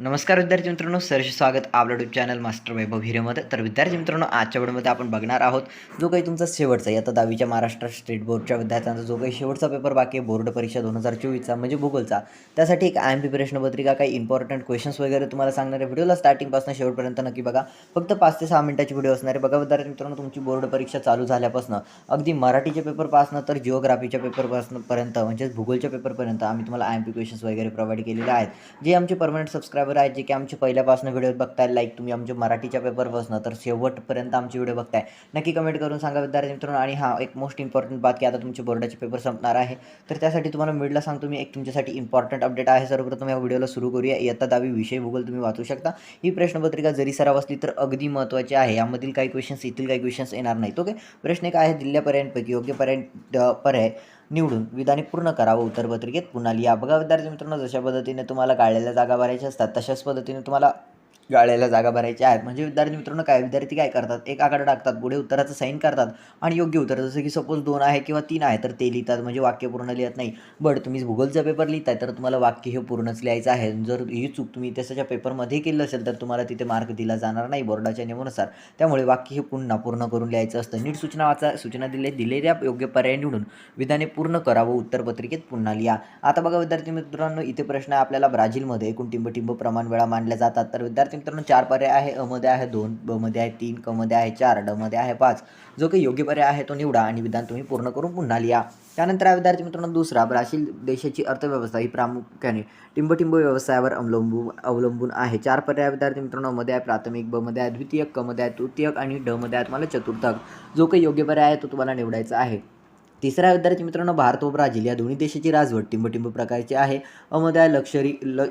नमस्कार विद्यार्थी मित्रांनो, सहर्ष स्वागत आपल्या यूट्यूब चॅनल मास्टर वैभव हिरेमध्ये. तर विद्यार्थी मित्रांनो, आजच्या व्हिडिओमध्ये आपण बघणार आहोत जो काही तुमचा शेवटचा आता 10वीच्या महाराष्ट्र स्टेट बोर्डच्या विद्यार्थ्यांचा जो काही शेवटचा पेपर बाकी आहे बोर्ड परीक्षा 2024चा म्हणजे भूगोलचा, त्यासाठी एक IMP प्रश्नपत्रिका काही इम्पॉर्टंट क्वेश्चन्स वगैरे तुम्हाला सांगणार आहे. व्हिडिओला स्टार्टिंगपासून शेवटपर्यंत नक्की बघा. फक्त 5 ते 6 मिनिटाची व्हिडिओ असणार आहे. बघा विद्यार्थी मित्रांनो, तुमची बोर्ड परीक्षा चालू झाल्यापासून अगदी मराठीच्या पेपरपासून तर जिओग्राफीच्या पेपरपासून पर्यंत म्हणजेच भूगोलच्या पेपरपर्यंत आम्ही तुम्हाला IMP क्वेश्चन्स वगैरे प्रोव्हाइड केलेले आहेत. जे आमचे परमनंट सबस्क्रायबर आहेत, जे की आमचे पहिल्यापासून व्हिडिओ बघताय, लाईक तुम्ही आमच्या मराठीच्या पेपरपासून तर शेवटपर्यंत आमचे व्हिडिओ बघताय, नक्की कमेंट करून सांगा विद्यार्थी मित्रांनो. आणि हां, एक मोस्ट इम्पॉर्टंट बात की आता तुमचे बोर्डाचे पेपर संपणार आहे, तर त्यासाठी तुम्हाला मिडला सांगतो मी एक तुमच्यासाठी इम्पॉर्टंट अपडेट आहे. सर्वप्रथम या व्हिडिओला सुरू करूया. इयत्ता 10वी विषय भूगोल तुम्ही वाचू शकता. ही प्रश्नपत्रिका जरी सराव असली तर अगदी महत्त्वाची आहे. यामधील काही क्वेश्चन्स येतील, काही क्वेश्चन्स येणार नाहीत. ओके, प्रश्न एक आहे, दिलेल्या पर्यायांपैकी योग्य पर्याय निवडून विधाने पूर्ण करा व उत्तरपत्रिकेत पुन्हा लिहा. बघा विद्यार्थी मित्रांनो, जशा पद्धतीने तुम्हाला गाळलेल्या जागा भरायच्या असतात तशाच पद्धतीने तुम्हाला गाळलेल्या जागा भरायच्या आहेत. म्हणजे विद्यार्थी मित्रांनो, काय विद्यार्थी काय करतात, एक आकडा टाकतात, पुढे उत्तराचं साईन करतात आणि योग्य उत्तर जसं की सपोज 2 आहे किंवा 3 आहे तर ते लिहितात, म्हणजे वाक्य पूर्ण लिहित नाही. बट तुम्ही भूगोलचा पेपर लिहिताय तर तुम्हाला वाक्य हे पूर्णच लिहायचं आहे. जर ही चूक तुम्ही त्याच्या पेपरमध्ये केलं असेल तर तुम्हाला तिथे मार्क दिला जाणार नाही बोर्डाच्या नियमानुसार. त्यामुळे वाक्य हे पुन्हा पूर्ण करून लिहायचं असतं. नीट सूचना वाचा. सूचना दिलेल्या योग्य पर्याय निवडून विधाने पूर्ण करा व उत्तरपत्रिकेत पुन्हा लिहा. आता बघा विद्यार्थी मित्रांनो, इथे प्रश्न आहे आपल्याला, ब्राझीलमध्ये एकूण टिंब प्रमाण वेळा मानल्या जातात. तर विद्यार्थी मित्रांनो, 4 पर्याय आहे. अ मध्ये आहे 2, ब मध्ये आहे 3, क मध्ये आहे 4, ड मध्ये आहे 5. जो काही योग्य पर्याय आहे तो निवडा आणि विधान तुम्ही पूर्ण करून पुन्हा लिहा. त्यानंतर आहे विद्यार्थी मित्रांनो दुसरा, ब्राझील देशाची अर्थव्यवस्था ही प्रामुख्याने टिंब व्यवसायावर अवलंबून आहे. 4 पर्याय विद्यार्थी मित्रांनो, मध्ये आहे प्राथमिक, ब मध्ये आहे द्वितीयक, क मध्ये आहे तृतीयक आणि ड मध्ये आहे तुम्हाला चतुर्थक. जो काही योग्य पर्याय आहे तो तुम्हाला निवडायचा आहे. तिसरा विद्यार्थी मित्रांनो, भारत व ब्राझील या दोन्ही देशाची राजवट टिंब प्रकारची आहे. अ मध्ये आहे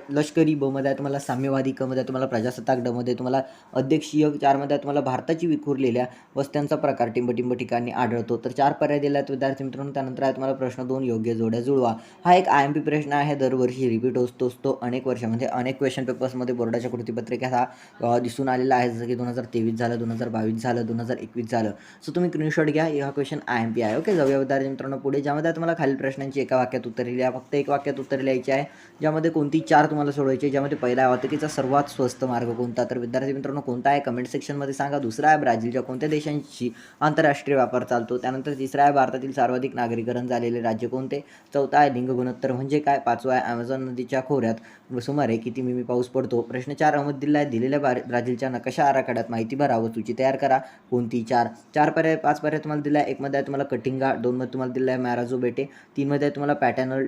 लष्करी, ब मध्ये आहे तुम्हाला साम्यवादी, क मध्ये तुम्हाला प्रजासत्ताक, ड मध्ये तुम्हाला अध्यक्षीय, 4 मध्ये तुम्हाला भारताची विखुरलेल्या वस्त्यांचा प्रकार टिंब ठिकाणी आढळतो. तर 4 पर्याय दिले आहेत विद्यार्थी मित्रांनो. त्यानंतर आहे तुम्हाला प्रश्न 2, योग्य जोड्या जुळवा. हा एक IMP प्रश्न आहे, दरवर्षी रिपीट होतोच तो अनेक वर्ष म्हणजे अनेक क्वेश्चन पेपर्समध्ये बोर्डाच्या कृतीपत्रिकेत हा दिसून आलेला आहे. जसं की 2023 झालं, 2022 झालं, 2021 झालं. सो तुम्ही स्क्रीनशॉट घ्या. हा क्वेश्चन IMP आहे. ओके, जाऊया विद्यार्थी मित्रांनो पुढे, ज्यामध्ये तुम्हाला खालील प्रश्नांची एका वाक्यात उत्तरे लिहा. फक्त एक वाक्यात उत्तर लिहायची आहे, ज्यामध्ये कोणती 4 तुम्हाला सोडवायची. ज्यामध्ये पहिला आहे, वाहतुकीचा सर्वात स्वस्त मार्ग कोणता. तर विद्यार्थी मित्रांनो कोणता आहे कमेंट सेक्शनमध्ये सांगा. दुसरा आहे, ब्राझीलच्या कोणत्या देशांशी आंतरराष्ट्रीय व्यापार चालतो. त्यानंतर तिसरा आहे, भारतातील सर्वाधिक नागरीकरण झालेले राज्य कोणते. चौथा आहे, लिंग गुणोत्तर म्हणजे काय. पाचवा आहे, अमेझॉन नदीच्या खोऱ्यात सुमारे किती मिमी पाऊस पडतो. प्रश्न 4 अहमद दिला आहे, दिलेल्या ब्राझीलच्या नकाशा आराखड्यात माहिती भरा व सूची तयार करा. कोणती 4 पर्याय 5 पर्याय तुम्हाला दिला आहे. 1 मध्ये आहे तुम्हाला कटिंगा, 2 मध्ये तुम्हाला दिला आहे मॅराजो बेटे, 3 मध्ये आहे तुम्हाला पॅटर्नल,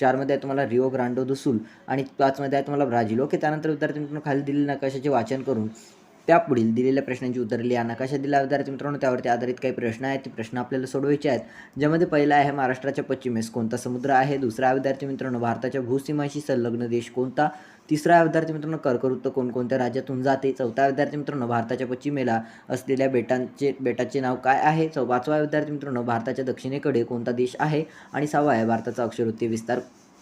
4 मध्ये आहे तुम्हाला रिओ ग्रांडो दो सुल आणि 5 मध्ये आहे तुम्हाला ब्राझील. ओके, त्यानंतर विद्यार्थी मित्रांनो खाली दिलेल्या नकाशाचे वाचन करून त्या पुढील दिलेल्या प्रश्नांची उत्तरे लिहा. नकाशा दिला विद्यार्थी मित्रांनो, त्यावरती आधारित काही प्रश्न आहेत. ते प्रश्न आपल्याला सोडवायचे आहेत. ज्यामध्ये पहिला आहे, महाराष्ट्राच्या पश्चिमेस कोणता समुद्र आहे. दुसरा आहे विद्यार्थी मित्रांनो, भारताच्या भूसीमाशी संलग्न देश कोणता. तिसरा आहे विद्यार्थी मित्रांनो, कर्कवृत्त कोणकोणत्या राज्यातून जाते. चौथा विद्यार्थी मित्रांनो, भारताच्या पश्चिमेला असलेल्या बेटाचे नाव काय आहे. पाचवा विद्यार्थी मित्रांनो, भारताच्या दक्षिणेकडे कोणता देश आहे. आणि 6वा आहे, भारताचा अक्षरवृत्तीय विस्तार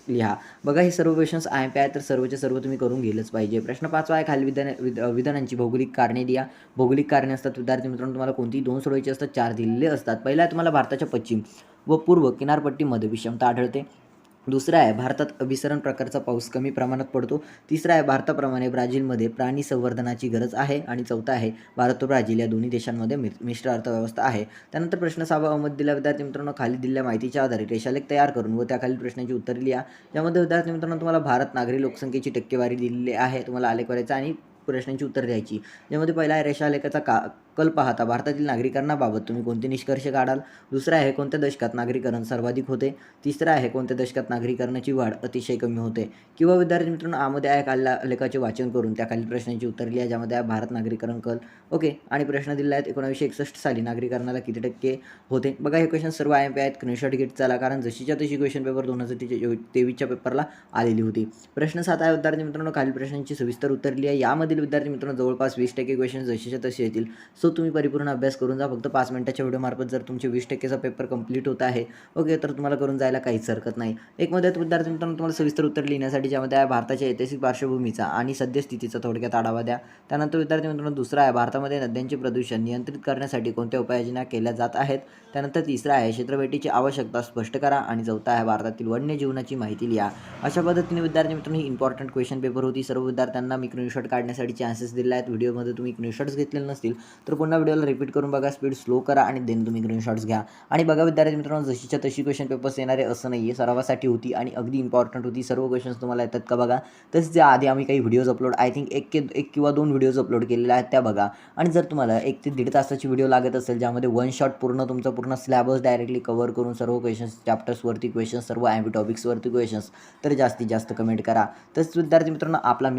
लिहा. बघा, हे सर्व क्वेश्चन्स IMP आहेत, तर सर्वचे सर्व तुम्ही करून गेलंच पाहिजे. प्रश्न 5वा आहे, खालील विधानांची भौगोलिक कारणे द्या. भौगोलिक कारणे असतात विद्यार्थी मित्रांनो, तुम्हाला कोणती 2 सोडवायची असतात, 4 दिलेले असतात. पहिला आहे तुम्हाला, भारताच्या पश्चिम व पूर्व किनारपट्टीमध्ये विषमता आढळते. दुसरा आहे, भारतात अभिसरण प्रकारचा पाऊस कमी प्रमाणात पडतो. तिसरा आहे, भारताप्रमाणे ब्राझीलमध्ये प्राणी संवर्धनाची गरज आहे. आणि चौथा आहे, भारत व ब्राझील या दोन्ही देशांमध्ये मिश्र अर्थव्यवस्था आहे. त्यानंतर प्रश्न 6वा अहमद दिला विद्यार्थी मित्रांनो, खाली दिलेल्या माहितीच्या आधारे रेषालेख तयार करून व त्याखालील प्रश्नांची उत्तरे लिहा. ज्यामध्ये विद्यार्थी मित्रांनो तुम्हाला भारत नागरी लोकसंख्येची टक्केवारी दिलेली आहे. तुम्हाला आलेख करायचा आणि प्रश्नांची उत्तर द्यायची. ज्यामध्ये पहिला आहे, रेषालेखाचा कल पाहता भारतातील नागरिकांबाबत तुम्ही कोणते निष्कर्ष काढाल. दुसरा आहे, कोणत्या दशकात नागरीकरण सर्वाधिक होते. तिसरा आहे, कोणत्या दशकात नागरीकरणाची वाढ अतिशय कमी होते. किंवा विद्यार्थी मित्रांनो, यामध्ये आहे, लेखाचे वाचन करून त्याखालील प्रश्नांची उत्तर लिहा. ज्यामध्ये आहे, भारत नागरीकरण कल. ओके, आणि प्रश्न दिले आहेत, 1961 साली नागरीकरणाला किती टक्के होते. बघा, हे क्वेश्चन सर्व IMP आहेत. स्क्रीनशॉट घेत चला, कारण जशीच्या तशी क्वेश्चन पेपर 2023च्या पेपरला आलेली होती. प्रश्न 7 आहे विद्यार्थी मित्रांनो, खालील प्रश्नांची सविस्तर उत्तर लिहा. यामधील विद्यार्थी मित्रांनो जवळपास 20% क्वेश्चन जशीच्या तशी येतील. सो तुम्ही परिपूर्ण अभ्यास करून जा. फक्त 5 मिनिटाच्या व्हिडिओमार्फत जर तुमचे 20%चा पेपर कंप्लीट होत आहे ओके, तर तुम्हाला करून जायला काहीच हरकत नाही. एक मदत विद्यार्थी मित्रांनो तुम्हाला सविस्तर उत्तर लिहिण्यासाठी ज्यामध्ये आहे भारताच्या ऐतिहासिक पार्श्वभूमीचा आणि सद्यस्थितीचा थोडक्यात आढावा द्या. त्यानंतर विद्यार्थी मित्रांनो दुसरा आहे भारतामध्ये नद्यांचे प्रदूषण नियंत्रित करण्यासाठी कोणत्या उपाययोजना केल्या जात आहेत. त्यानंतर तिसरा आहे क्षेत्रपेटीची आवश्यकता स्पष्ट करा आणि चौथा आहे भारतातील वन्यजीवनाची माहिती लिहा. अशा पद्धतीने विद्यार्थी मित्रांनो ही इम्पॉर्टंट क्वेश्चन पेपर होती. सर्व विद्यार्थ्यांना मी स्क्रीनशॉट काढण्यासाठी चान्सेस दिले आहेत. व्हिडिओमध्ये तुम्ही स्क्रीनशॉट्स घेतलेले नसतील तर पुन्हा व्हिडिओला रिपीट करून बघा, स्पीड स्लो करा आणि देन तुम्ही स्क्रीनशॉट्स घ्या. आणि बघा विद्यार्थी मित्रांनो जशीच्या तशी क्वेश्चन पेपर्स येणारे असं नाही आहे, सरावासाठी होती आणि अगदी इम्पॉर्टंट होती. सर्व क्वेश्चन्स तुम्हाला येतात का बघा. तसेच आधी आम्ही काही व्हिडिओज अपलोड आय थिंक एक किंवा 2 व्हिडिओज अपलोड केलेल्या आहेत त्या बघा. आणि जर तुम्हाला 1 ते 1.5 तासाची व्हिडिओ लागत असेल ज्यामध्ये वन शॉट पूर्ण सिलेबस डायरेक्टली कव्हर करून सर्व क्वेश्चन्स चॅप्टर्सवरती क्वेश्चन्स सर्व ॲम्बी टॉपिक्सवरती क्वेश्चन्स, तर जास्तीत जास्त कमेंट करा. तसंच विद्यार्थी मित्रांनो आपला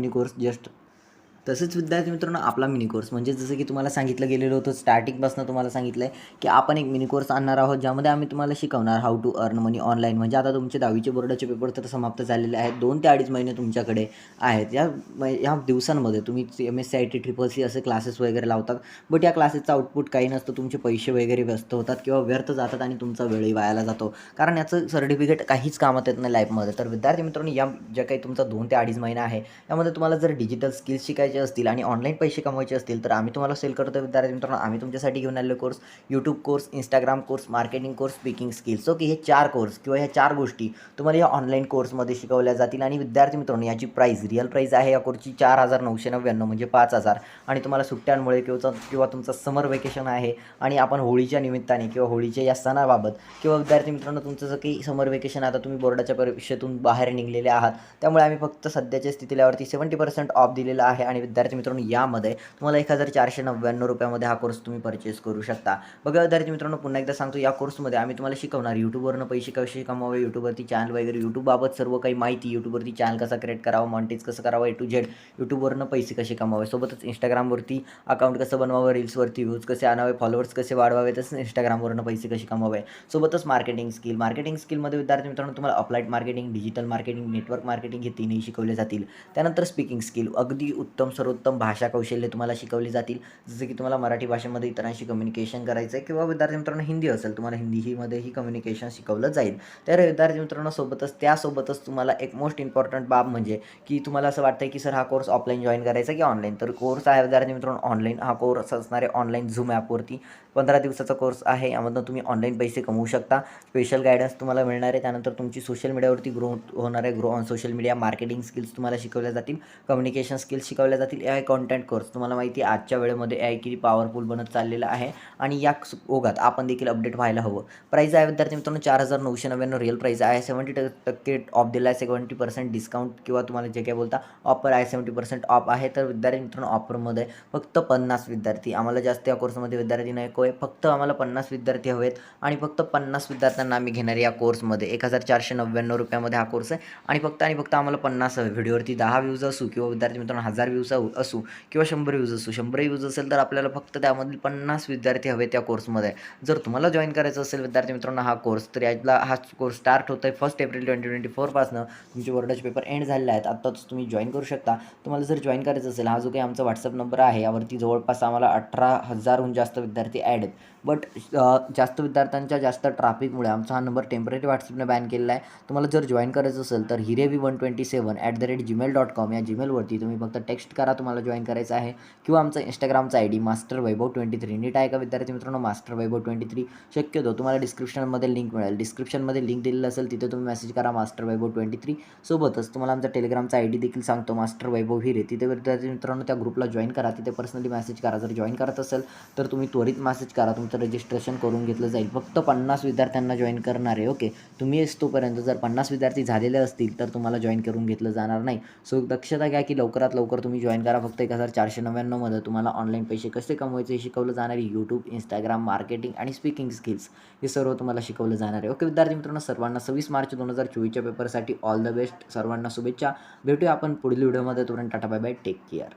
मिनी कोर्स म्हणजे जसं की तुम्हाला सांगितलं गेलेलं होतं स्टार्टिंगपासून तुम्हाला सांगितलं आहे की आपण एक मिनी कोर्स आणणार आहोत ज्यामध्ये आम्ही तुम्हाला शिकवणार how to earn money online. म्हणजे आता तुमचे 10वीचे बोर्डाचे पेपर तर समाप्त झालेले आहेत. 2 ते 2.5 महिने तुमच्याकडे आहेत. या दिवसांमध्ये तुम्ही MSCIT CCC असे क्लासेस वगैरे लावतात, बट या क्लासेसचं आउटपुट काही नसतं. तुमचे पैसे वगैरे व्यस्त होतात किंवा व्यर्थ जातात आणि तुमचा वेळही वायाला जातो, कारण याचं सर्टिफिकेट काहीच कामात येत नाही लाईफमध्ये. तर विद्यार्थी मित्रांनो या ज्या काही तुमचा 2 ते 2.5 महिना आहे यामध्ये तुम्हाला जर डिजिटल स्किल्स शिकायचे असतील आणि ऑनलाईन पैसे कमवायचे असतील तर आम्ही तुम्हाला सेल करतो विद्यार्थी मित्रांनो. आम्ही तुमच्यासाठी घेऊन आलेले course YouTube course, Instagram course, marketing course, speaking skills. Okay, हे 4 कोर्स किंवा ह्या 4 गोष्टी तुम्हाला या ऑनलाईन कोर्समध्ये शिकवल्या जातील. आणि विद्यार्थी मित्रांनो याची रिअल प्राईस आहे या कोर्सची 4,999 म्हणजे 5,000. आणि तुम्हाला सुट्ट्यांमुळे किंवा तुमचं समर वेकेशन आहे आणि आपण होळीच्या निमित्ताने किंवा होळीच्या या सणाबाबत किंवा विद्यार्थी मित्रांनो तुमचं जर काही समर वेकेशन आता तुम्ही बोर्डाच्या परीक्षेतून बाहेर निघलेले आहात, त्यामुळे आम्ही फक्त सध्याच्या स्थितीलावरती 70% ऑफ दिलेला आहे. आणि विद्यार्थी मित्रांनो यामध्ये तुम्हाला 1,499 रुपयामध्ये हा कोर्स तुम्ही परचेस करू शकता. बघा विद्यार्थी मित्रांनो पुन्हा एकदा सांगतो, या कोर्समध्ये आम्ही तुम्हाला शिकवणार यूट्यूबवरनं पैसे कसे कमवावे, यूट्यूबवरती चॅनल वगैरे, यूट्यूबबाबत सर्व काही माहिती, यूट्यूबवरती चॅनल कसा क्रिएट करावा, मॉनिटाईज कसं करावं, A to Z, यूट्यूबवरनं पैसे कसे कमावे, सोबतच इंस्टाग्रामवरती अकाउंट कसं बनवावं, रील्सवरती व्ह्यूज कसे आणावे, फॉलोअर्स कसे वाढवावे, तसंच इंस्टाग्रामवरनं पैसे कसे कमावे, सोबतच मार्केटिंग स्किलमध्ये विद्यार्थी मित्रांनो तुम्हाला applied marketing, digital marketing, network marketing हे तीनही शिकवले जातील. त्यानंतर स्पीकिंग स्किल अगदी उत्तम सर्वोत्तम भाषा कौशल्य तुम्हाला शिकवली जातील. जसं की तुम्हाला मराठी भाषेमध्ये इतरांशी कम्युनिकेशन करायचं आहे किंवा विद्यार्थी मित्रांनो हिंदी असेल तुम्हाला हिंदीमध्येही कम्युनिकेशन शिकवलं जाईल. तर विद्यार्थी मित्रांनो त्यासोबतच तुम्हाला एक मोस्ट इम्पॉर्टंट बाब म्हणजे की तुम्हाला असं वाटतं की सर हा कोर्स ऑफलाईन जॉईन करायचा की ऑनलाईन, तर कोर्स आहे विद्यार्थी मित्रांनो ऑनलाईन. हा कोर्स असणारे ऑनलाईन झूम ॲपवरती 15 दिवसाचा कोर्स आहे. यामधून तुम्ही ऑनलाईन पैसे कमवू शकता. स्पेशल गायडन्स तुम्हाला मिळणार आहे. त्यानंतर तुमची सोशल मीडियावरती grow on social media, marketing skills तुम्हाला शिकवल्या जातील, कम्युनिकेशन स्किल्स शिकवल्या जातील. AI कॉन्टेंट कोर्स तुम्हाला माहिती आहे आजच्या वेळेमध्ये AI किती पॉवरफुल बनत चाललेला आहे आणि या ओघात आपण देखील अपडेट व्हायला हवं. प्राईज आहे विद्यार्थी मित्रांनो 4,999 रिअल प्राईज आहे. 70% ऑफ दिला आहे, 70% डिस्काउंट किंवा तुम्हाला जे काय बोलता ऑफर आहे 70% ऑफ आहे. तर विद्यार्थी मित्रांनो ऑफरमध्ये फक्त 50 विद्यार्थी, आम्हाला जास्त या कोर्समध्ये विद्यार्थी नको आहे, फक्त आम्हाला 50 विद्यार्थी हवेत आणि फक्त 50 विद्यार्थ्यांना आम्ही घेणार या कोर्समध्ये. 1,499 रुपयामध्ये हा कोर्स आहे आणि फक्त आम्हाला 50 हवे. व्हिडिओवरती 10 व्ह्यूज असू किंवा विद्यार्थी मित्रांनो 1000 व्ह्यूज असू किंवा 100 व्ह्यूज असू, 100 व्ह्यूज असेल तर आपल्याला फक्त त्यामधील 50 विद्यार्थी हवे त्या कोर्समध्ये. जर तुम्हाला जॉईन करायचं असेल विद्यार्थी मित्रांनो हा कोर्स, तर हा कोर्स स्टार्ट होतो आहे 1 एप्रिल 2024 पासून. तुमचे बोर्डाचे पेपर एंड झालेले आहेत, आत्ताच तुम्ही जॉईन करू शकता. तुम्हाला जर जॉईन करायचं असेल, हा जो काही आमचा व्हॉट्सअप नंबर आहे यावरती जवळपास आम्हाला 18,000हून जास्त विद्यार्थी ॲड आहेत. बट जास्त विद्यार्थ्यांच्या जास्त ट्रॅफिकमुळे आमचा हा नंबर टेम्पररी व्हॉट्सअपने बॅन केलेला आहे. तुम्हाला जर जॉईन करायचं असेल तर hirevi127@gmail.com या जीमेलवरती तुम्ही फक्त टेक्स्ट करा तुम्हाला जॉईन करायचं आहे, किंवा आमचा इंस्टाग्रामचा ID mastervaibhav23 नीट आहे का विद्यार्थी मित्रांनो, mastervaibhav23. शक्यतो तुम्हाला डिस्क्रिप्शनमध्ये लिंक मिळेल, डिस्क्रिप्शनमध्ये लिंक दिलेलं असेल तिथे तुम्ही मेसेज करा mastervaibhav23. सोबतच तुम्हाला आमचा टेलिग्रामचा ID देखील सांगतो mastervaibhavhire, तिथे विद्यार्थी मित्रांनो त्या ग्रुपला जॉईन करा, तिथे पर्सनली मेसेज करा. जर जॉईन करत असेल तर तुम्ही त्वरित मेसेज करा, तुमचं रजिस्ट्रेशन करून घेतलं जाईल. फक्त 50 विद्यार्थ्यांना जॉईन करणार आहे. ओके, तुम्ही तोपर्यंत जर 50 विद्यार्थी झालेले असतील तर तुम्हाला जॉईन करून घेतलं जाणार नाही. सो दक्षता घ्या की लवकरात लवकर तुम्ही जॉईन करा. फक्त 1,499मध्ये तुम्हाला ऑनलाईन पैसे कसे कमवायचे हे शिकवलं जाणार आहे. यूट्यूब, इंस्टाग्राम, मार्केटिंग आणि स्पीकिंग स्किल्स हे सर्व तुम्हाला शिकवलं जाणार आहे. ओके विद्यार्थी मित्रांनो, सर्वांना 26 मार्च 2024च्या पेपरसाठी ऑल द बेस्ट. सर्वांना शुभेच्छा. भेटूया आपण पुढील व्हिडिओमध्ये. तोपर्यंत tata bye bye, take care.